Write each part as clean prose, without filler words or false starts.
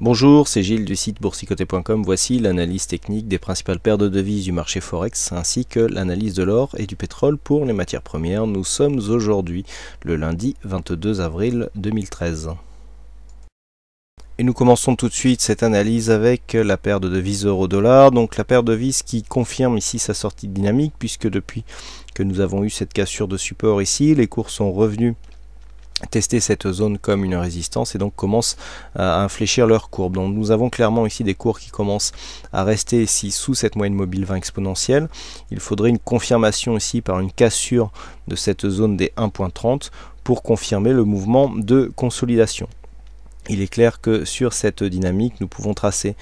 Bonjour, c'est Gilles du site boursicoté.com. Voici l'analyse technique des principales paires de devises du marché Forex ainsi que l'analyse de l'or et du pétrole pour les matières premières. Nous sommes aujourd'hui le lundi 22 avril 2013. Et nous commençons tout de suite cette analyse avec la paire de devises euro-dollar. Donc la paire de devises qui confirme ici sa sortie dynamique puisque depuis que nous avons eu cette cassure de support ici, les cours sont revenus tester cette zone comme une résistance et donc commencent à infléchir leur courbe. Donc nous avons clairement ici des cours qui commencent à rester ici sous cette moyenne mobile 20 exponentielle. Il faudrait une confirmation ici par une cassure de cette zone des 1.30 pour confirmer le mouvement de consolidation. Il est clair que sur cette dynamique, nous pouvons tracer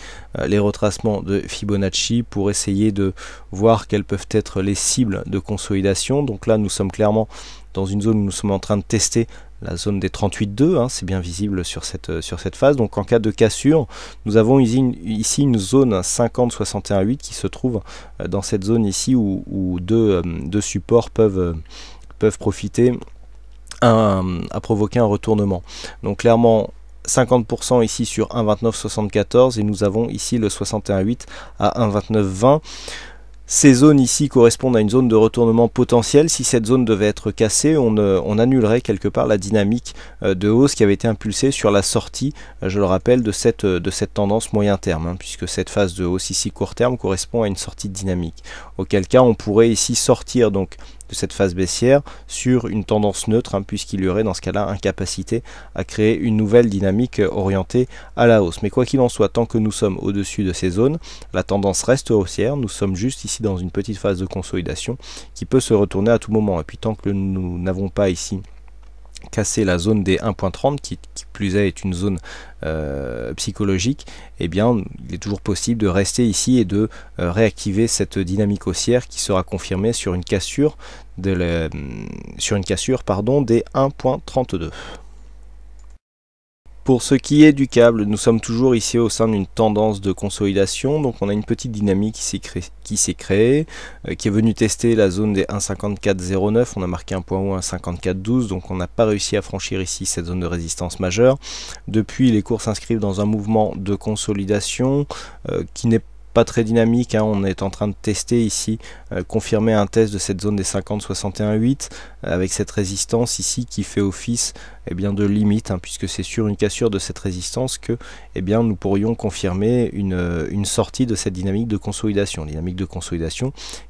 les retracements de Fibonacci pour essayer de voir quelles peuvent être les cibles de consolidation. Donc là, nous sommes clairement dans une zone où nous sommes en train de tester la zone des 38,2, c'est bien visible sur cette phase. Donc en cas de cassure, nous avons ici une zone 50-61,8 qui se trouve dans cette zone ici où deux supports peuvent profiter à provoquer un retournement. Donc clairement, 50% ici sur 1,2974 et nous avons ici le 61,8 à 1,2920. Ces zones ici correspondent à une zone de retournement potentiel. Si cette zone devait être cassée, on annulerait quelque part la dynamique de hausse qui avait été impulsée sur la sortie, je le rappelle, de cette tendance moyen terme, puisque cette phase de hausse ici court terme correspond à une sortie de dynamique. Auquel cas, on pourrait ici sortir donc de cette phase baissière sur une tendance neutre, puisqu'il y aurait dans ce cas-là incapacité à créer une nouvelle dynamique orientée à la hausse. Mais quoi qu'il en soit, tant que nous sommes au-dessus de ces zones, la tendance reste haussière. Nous sommes juste ici dans une petite phase de consolidation qui peut se retourner à tout moment. Et puis tant que nous n'avons pas ici casser la zone des 1.30 qui plus est une zone psychologique, eh bien il est toujours possible de rester ici et de réactiver cette dynamique haussière qui sera confirmée sur une cassure des 1.32. Pour ce qui est du câble, nous sommes toujours ici au sein d'une tendance de consolidation. Donc on a une petite dynamique qui s'est créée, qui est venue tester la zone des 1,5409. On a marqué un point haut 1,5412, donc on n'a pas réussi à franchir ici cette zone de résistance majeure. Depuis, les cours s'inscrivent dans un mouvement de consolidation qui n'est pas très dynamique, on est en train de tester ici, confirmer un test de cette zone des 50-61,8 avec cette résistance ici qui fait office de limite, puisque c'est sur une cassure de cette résistance que nous pourrions confirmer une sortie de cette dynamique de consolidation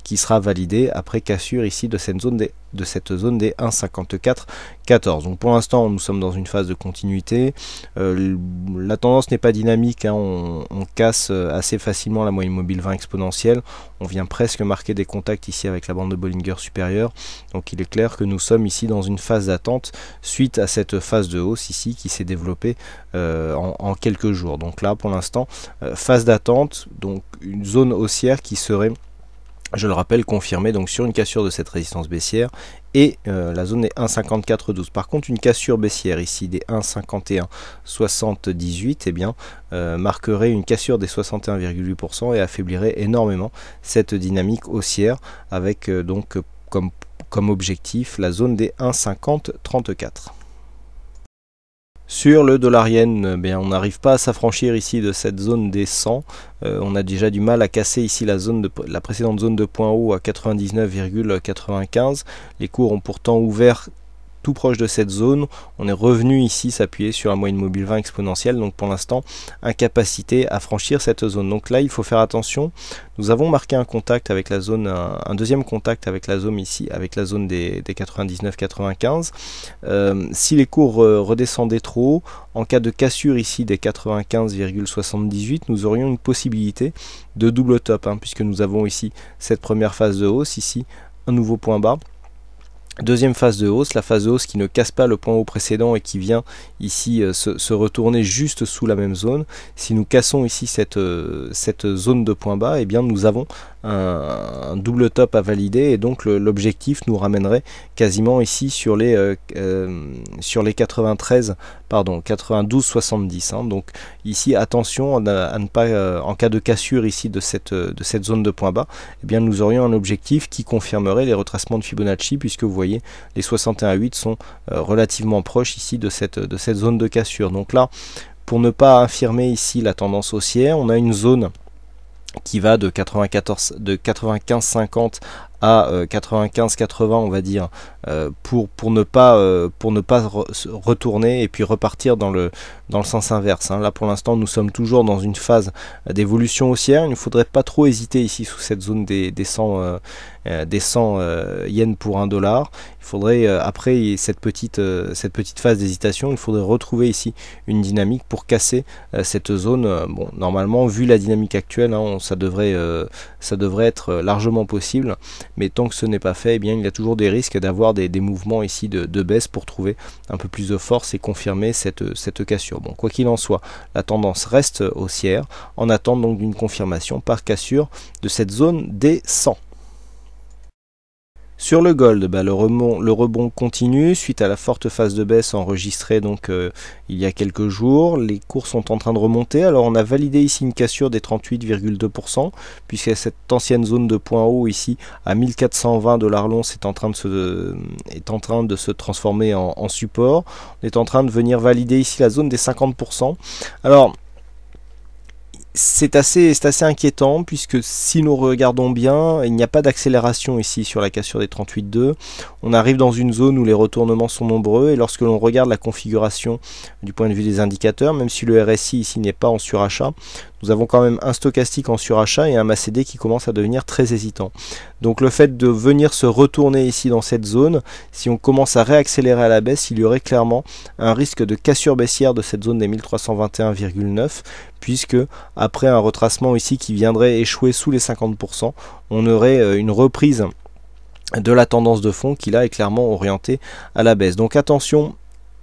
qui sera validée après cassure ici de cette zone des 1,5414. Donc pour l'instant nous sommes dans une phase de continuité, la tendance n'est pas dynamique, on casse assez facilement la moyenne mobile 20 exponentielle, on vient presque marquer des contacts ici avec la bande de Bollinger supérieure, donc il est clair que nous sommes ici dans une phase d'attente suite à cette phase de hausse ici qui s'est développée en quelques jours. Donc là pour l'instant phase d'attente, donc une zone haussière qui serait, je le rappelle, confirmée donc sur une cassure de cette résistance baissière et la zone est 1,5412. Par contre, une cassure baissière ici des 1,5178 marquerait une cassure des 61,8% et affaiblirait énormément cette dynamique haussière avec donc comme objectif la zone des 1,5034. Sur le dollar yen, on n'arrive pas à s'affranchir ici de cette zone des 100. On a déjà du mal à casser ici la précédente zone de point haut à 99,95. Les cours ont pourtant ouvert tout proche de cette zone. On est revenu ici s'appuyer sur la moyenne mobile 20 exponentielle, donc pour l'instant incapacité à franchir cette zone. Donc là il faut faire attention. Nous avons marqué un contact avec la zone, un deuxième contact avec la zone ici, avec la zone des 99,95. Si les cours redescendaient trop haut, en cas de cassure ici des 95,78, nous aurions une possibilité de double top, puisque nous avons ici cette première phase de hausse, ici un nouveau point bas. Deuxième phase de hausse, la phase de hausse qui ne casse pas le point haut précédent et qui vient ici se retourner juste sous la même zone. Si nous cassons ici cette zone de point bas, nous avons un double top à valider et donc l'objectif nous ramènerait quasiment ici sur les 92,70. Donc ici attention à ne pas, en cas de cassure ici de cette zone de point bas, nous aurions un objectif qui confirmerait les retracements de Fibonacci, puisque vous voyez les 61,8 sont relativement proches ici de cette zone de cassure. Donc là, pour ne pas infirmer ici la tendance haussière, on a une zone qui va de 95,50 à 95,80 on va dire, pour ne pas retourner et puis repartir dans le sens inverse. Là pour l'instant nous sommes toujours dans une phase d'évolution haussière. Il ne faudrait pas trop hésiter ici sous cette zone des 100 yens pour $1. Il faudrait après cette petite phase d'hésitation, il faudrait retrouver ici une dynamique pour casser cette zone. Bon, normalement vu la dynamique actuelle, ça devrait être largement possible, mais tant que ce n'est pas fait, eh bien il y a toujours des risques d'avoir des mouvements ici de baisse pour trouver un peu plus de force et confirmer cette cassure. Bon, quoi qu'il en soit, la tendance reste haussière en attente donc d'une confirmation par cassure de cette zone des 100. Sur le gold, le rebond continue suite à la forte phase de baisse enregistrée donc il y a quelques jours. Les cours sont en train de remonter. Alors on a validé ici une cassure des 38,2% puisque cette ancienne zone de point haut ici à 1420 $ l'once est en train de se transformer en support. On est en train de venir valider ici la zone des 50%. Alors c'est assez inquiétant puisque si nous regardons bien, il n'y a pas d'accélération ici sur la cassure des 38,2. On arrive dans une zone où les retournements sont nombreux et lorsque l'on regarde la configuration du point de vue des indicateurs, même si le RSI ici n'est pas en surachat, nous avons quand même un stochastique en surachat et un MACD qui commence à devenir très hésitant. Donc le fait de venir se retourner ici dans cette zone, si on commence à réaccélérer à la baisse, il y aurait clairement un risque de cassure baissière de cette zone des 1321,9, puisque après un retracement ici qui viendrait échouer sous les 50%, on aurait une reprise de la tendance de fond qui là est clairement orientée à la baisse. Donc attention,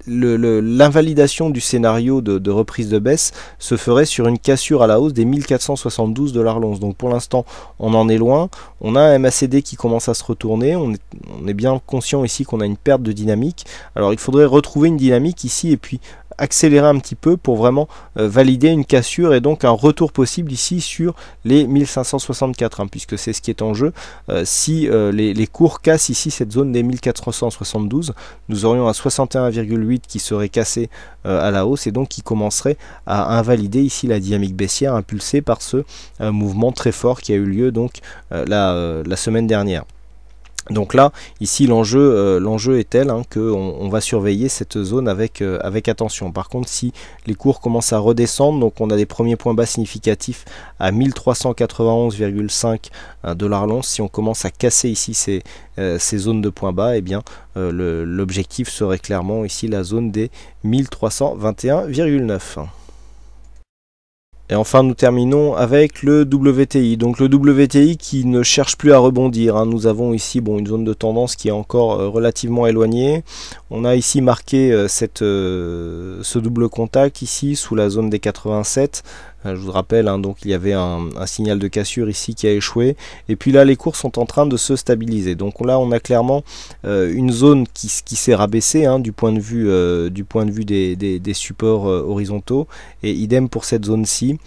l'invalidation du scénario de reprise de baisse se ferait sur une cassure à la hausse des 1472 $ l'once. Donc pour l'instant on en est loin, on a un MACD qui commence à se retourner, on est bien conscient ici qu'on a une perte de dynamique. Alors il faudrait retrouver une dynamique ici et puis accélérer un petit peu pour vraiment valider une cassure et donc un retour possible ici sur les 1564 puisque c'est ce qui est en jeu. Si les cours cassent ici cette zone des 1472, nous aurions un 61,8 qui serait cassé à la hausse et donc qui commencerait à invalider ici la dynamique baissière impulsée par ce mouvement très fort qui a eu lieu donc la semaine dernière. Donc là, ici l'enjeu est tel qu'on va surveiller cette zone avec attention. Par contre, si les cours commencent à redescendre, donc on a des premiers points bas significatifs à 1391,5 $ l'once. Si on commence à casser ici ces zones de points bas, eh bien l'objectif serait clairement ici la zone des 1321,9. Et enfin nous terminons avec le WTI. Donc le WTI qui ne cherche plus à rebondir. Nous avons ici une zone de tendance qui est encore relativement éloignée. On a ici marqué ce double contact ici sous la zone des 87. Je vous rappelle, donc il y avait un signal de cassure ici qui a échoué. Et puis là les cours sont en train de se stabiliser. Donc là on a clairement une zone qui s'est rabaissée du point de vue des supports horizontaux. Et idem pour cette zone-ci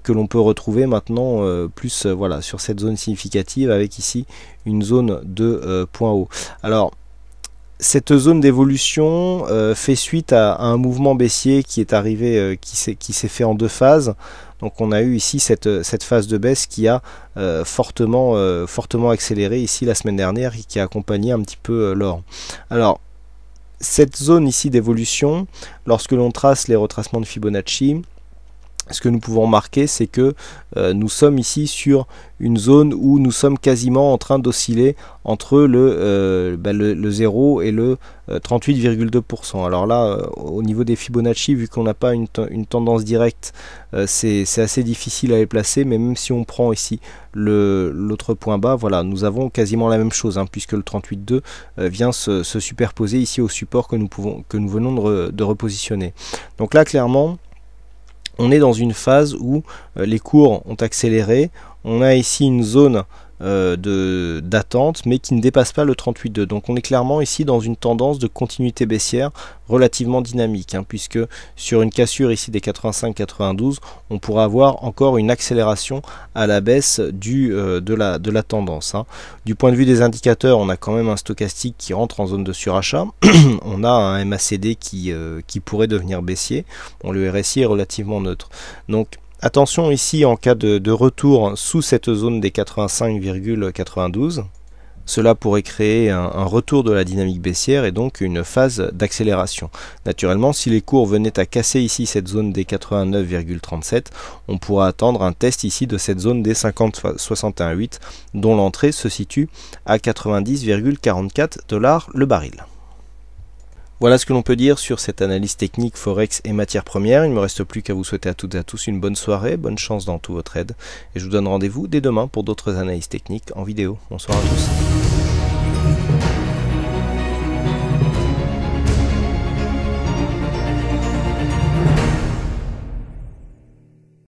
que l'on peut retrouver maintenant plus voilà, sur cette zone significative avec ici une zone de point haut. Alors cette zone d'évolution fait suite à un mouvement baissier qui est arrivé, qui s'est fait en deux phases. Donc on a eu ici cette phase de baisse qui a fortement accéléré ici la semaine dernière et qui a accompagné un petit peu l'or. Alors cette zone ici d'évolution, lorsque l'on trace les retracements de Fibonacci, ce que nous pouvons remarquer, c'est que nous sommes ici sur une zone où nous sommes quasiment en train d'osciller entre le 0 et le 38,2%. Alors là, au niveau des Fibonacci, vu qu'on n'a pas une tendance directe, c'est assez difficile à les placer, mais même si on prend ici l'autre point bas, voilà, nous avons quasiment la même chose, puisque le 38,2 vient se superposer ici au support que nous venons de repositionner. Donc là, clairement, on est dans une phase où les cours ont accéléré. On a ici une zone d'attente, mais qui ne dépasse pas le 38,2. Donc on est clairement ici dans une tendance de continuité baissière relativement dynamique, puisque sur une cassure ici des 85-92, on pourra avoir encore une accélération à la baisse de la tendance. Du point de vue des indicateurs, on a quand même un stochastique qui rentre en zone de surachat. On a un MACD qui pourrait devenir baissier. Le RSI est relativement neutre. Donc attention ici en cas de retour sous cette zone des 85,92. Cela pourrait créer un retour de la dynamique baissière et donc une phase d'accélération. Naturellement, si les cours venaient à casser ici cette zone des 89,37, on pourra attendre un test ici de cette zone des 50,61,8 dont l'entrée se situe à 90,44$ le baril. Voilà ce que l'on peut dire sur cette analyse technique Forex et matières premières. Il ne me reste plus qu'à vous souhaiter à toutes et à tous une bonne soirée, bonne chance dans tous vos trades. Et je vous donne rendez-vous dès demain pour d'autres analyses techniques en vidéo. Bonsoir à tous.